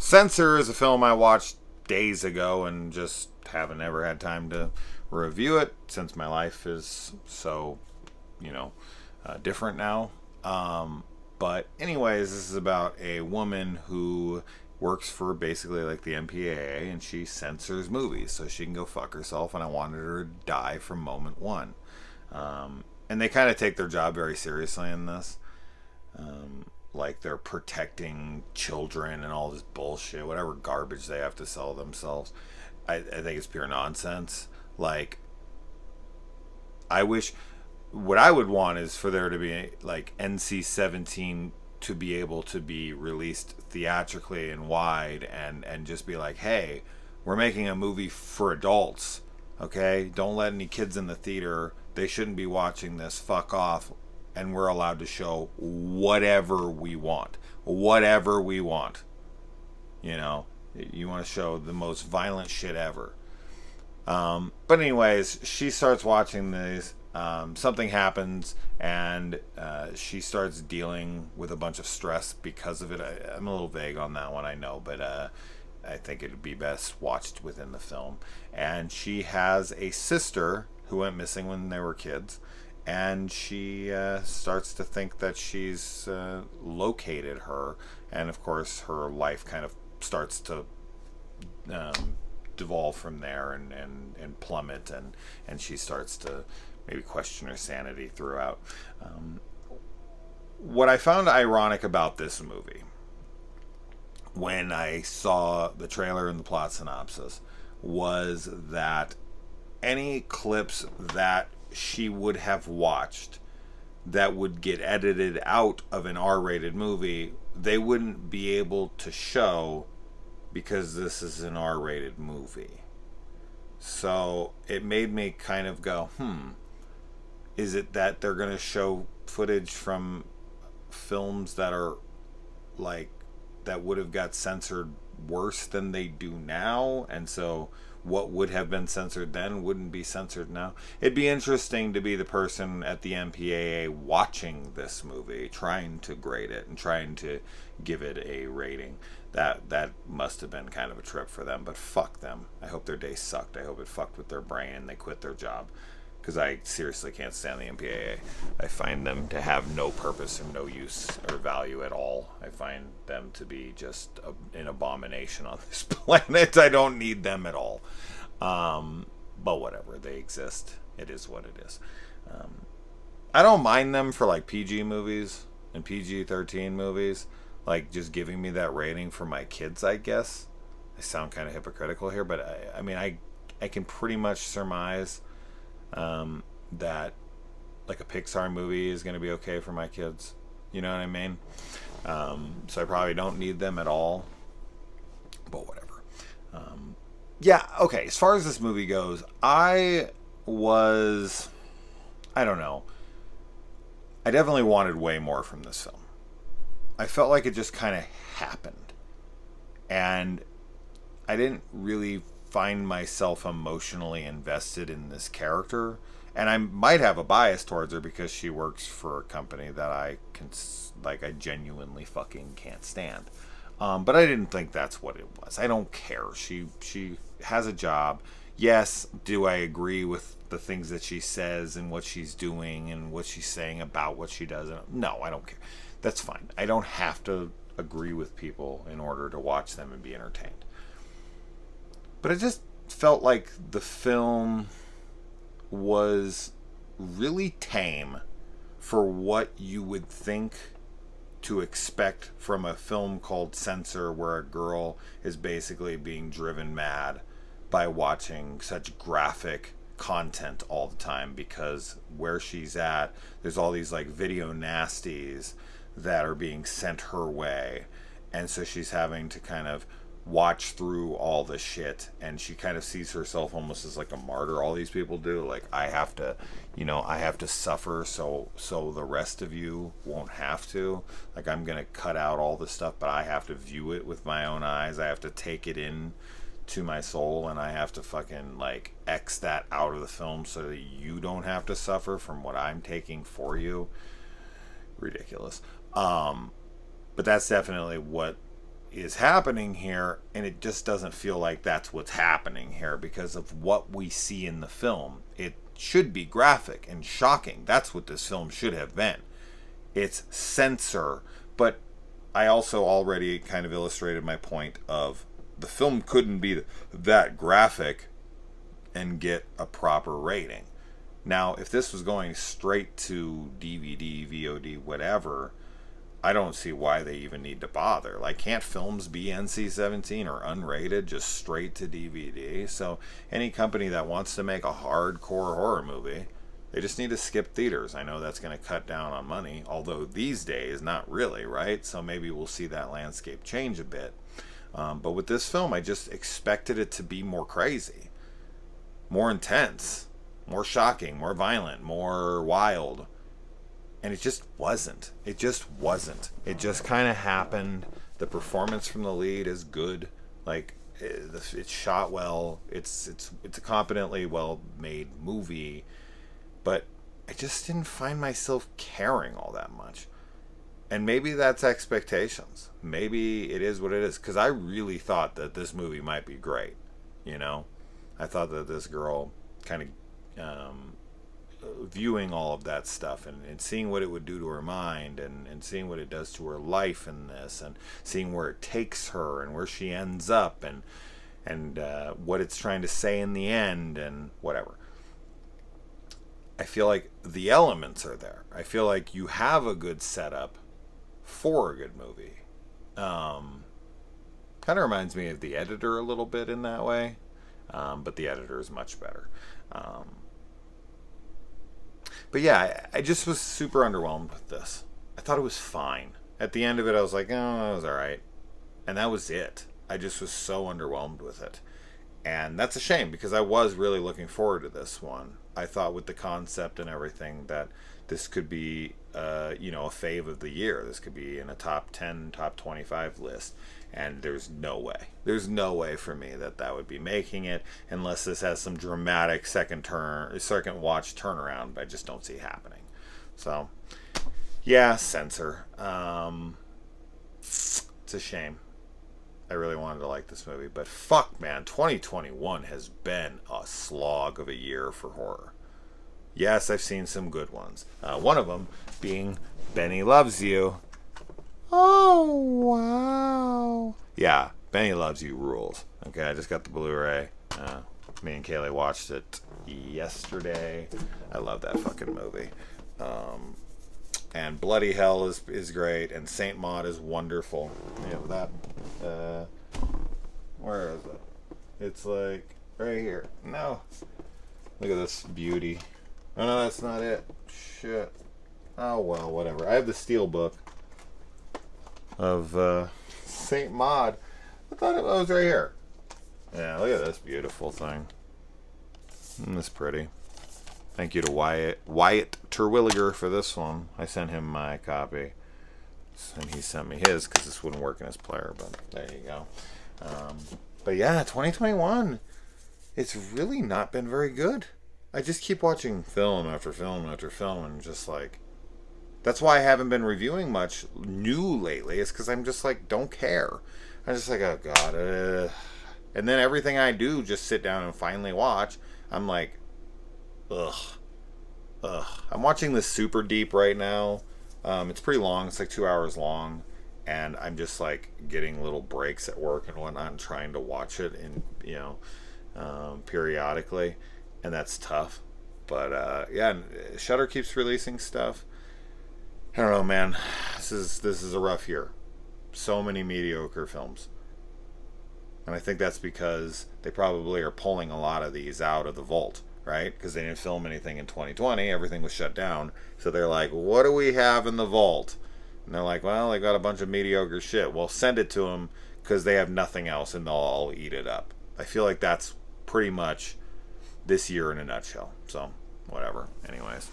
Censor is a film I watched days ago and just haven't ever had time to review it since my life is so, you know, different now. But, anyways, this is about a woman who works for basically like the MPAA and she censors movies so she can go fuck herself. And I wanted her to die from moment one. And they kind of take their job very seriously in this. Like they're protecting children and all this bullshit, whatever garbage they have to sell themselves. I think it's pure nonsense. Like, I wish what I would want is for there to be like NC-17 to be able to be released theatrically and wide and just be like, hey, we're making a movie for adults. Okay, don't let any kids in the theater. They shouldn't be watching this. Fuck off. And we're allowed to show whatever we want. Whatever we want. You know, you want to show the most violent shit ever. But anyways, she starts watching these. Something happens, and she starts dealing with a bunch of stress because of it. I'm a little vague on that one, I know, but I think it would be best watched within the film. And she has a sister who went missing when they were kids. And she starts to think that she's located her, and of course her life kind of starts to devolve from there and plummet, and she starts to maybe question her sanity throughout. What I found ironic about this movie, when I saw the trailer and the plot synopsis, was that any clips that she would have watched that would get edited out of an R-rated movie, they wouldn't be able to show because this is an R-rated movie. So it made me kind of go, is it that they're going to show footage from films that are like, that would have got censored worse than they do now, and so what would have been censored then wouldn't be censored now? It'd be interesting to be the person at the MPAA watching this movie, trying to grade it and trying to give it a rating. That must have been kind of a trip for them, but fuck them. I hope their day sucked. I hope it fucked with their brain and they quit their job. Because I seriously can't stand the MPAA. I find them to have no purpose and no use or value at all. I find them to be just an abomination on this planet. I don't need them at all. But whatever, they exist. It is what it is. I don't mind them for like PG movies and PG-13 movies. Like just giving me that rating for my kids, I guess. I sound kind of hypocritical here, but I can pretty much surmise that like a Pixar movie is going to be okay for my kids. You know what I mean? So I probably don't need them at all. But whatever. Yeah, okay. As far as this movie goes, I don't know. I definitely wanted way more from this film. I felt like it just kind of happened. And I didn't really find myself emotionally invested in this character, and I might have a bias towards her because she works for a company that I genuinely fucking can't stand. But I didn't think that's what it was. I don't care. She has a job. Yes, do I agree with the things that she says and what she's doing and what she's saying about what she does? No, I don't care. That's fine. I don't have to agree with people in order to watch them and be entertained. But it just felt like the film was really tame for what you would think to expect from a film called Censor, where a girl is basically being driven mad by watching such graphic content all the time, because where she's at, there's all these like video nasties that are being sent her way, and so she's having to kind of watch through all the shit, and she kind of sees herself almost as like a martyr. All these people do, like, I have to suffer so the rest of you won't have to. Like, I'm gonna cut out all this stuff, but I have to view it with my own eyes. I have to take it in to my soul, and I have to fucking like X that out of the film so that you don't have to suffer from what I'm taking for you. Ridiculous. But that's definitely what is happening here, and it just doesn't feel like that's what's happening here because of what we see in the film. It should be graphic and shocking. That's what this film should have been. It's Censor, but I also already kind of illustrated my point of the film couldn't be that graphic and get a proper rating. Now, if this was going straight to DVD, VOD, whatever, I don't see why they even need to bother. Like, can't films be NC-17 or unrated just straight to DVD? So any company that wants to make a hardcore horror movie, they just need to skip theaters. I know that's going to cut down on money, although these days, not really, right? So maybe we'll see that landscape change a bit. But with this film, I just expected it to be more crazy, more intense, more shocking, more violent, more wild. And it just wasn't. It just wasn't. It just kind of happened. The performance from the lead is good. Like, it's shot well. It's a competently well made movie. But I just didn't find myself caring all that much. And maybe that's expectations. Maybe it is what it is. Because I really thought that this movie might be great. You know? I thought that this girl kind of viewing all of that stuff and seeing what it would do to her mind and seeing what it does to her life in this and seeing where it takes her and where she ends up and what it's trying to say in the end and whatever. I feel like the elements are there. I feel like you have a good setup for a good movie. Kind of reminds me of The Editor a little bit in that way, but The Editor is much better. But yeah, I just was super underwhelmed with this. I thought it was fine. At the end of it, I was like, oh, that was alright. And that was it. I just was so underwhelmed with it. And that's a shame because I was really looking forward to this one. I thought with the concept and everything that this could be, a fave of the year. This could be in a top 10, top 25 list. And there's no way. There's no way for me that would be making it unless this has some dramatic second watch turnaround. But I just don't see it happening. So, yeah, Censor. It's a shame. I really wanted to like this movie, but fuck, man, 2021 has been a slog of a year for horror. Yes, I've seen some good ones. One of them being Benny Loves You. Oh, wow. Yeah, Benny Loves You rules. Okay, I just got the Blu-ray. Me and Kaylee watched it yesterday. I love that fucking movie. And Bloody Hell is great, and Saint Maud is wonderful. Yeah, that. Where is it? It's like right here. No. Look at this beauty. Oh no, that's not it. Shit. Oh well, whatever. I have the steel book of Saint Maud. I thought it was right here. Yeah, look at this beautiful thing. Isn't this pretty? Thank you to Wyatt Terwilliger for this one. I sent him my copy, and he sent me his because this wouldn't work in his player. But there you go. But yeah, 2021. It's really not been very good. I just keep watching film after film after film, and just like, that's why I haven't been reviewing much new lately. Is because I'm just like, don't care. I'm just like, oh god. And then everything I do, just sit down and finally watch. I'm like, ugh. I'm watching this Super Deep right now. It's pretty long. It's like 2 hours long. And I'm just like getting little breaks at work and whatnot and trying to watch it in, periodically. And that's tough. But yeah, Shudder keeps releasing stuff. I don't know, man. This is a rough year. So many mediocre films. And I think that's because they probably are pulling a lot of these out of the vault, right? Because they didn't film anything in 2020. Everything was shut down. So they're like, what do we have in the vault? And they're like, well, they got a bunch of mediocre shit. Well, send it to them because they have nothing else and they'll all eat it up. I feel like that's pretty much this year in a nutshell. So, whatever. Anyways.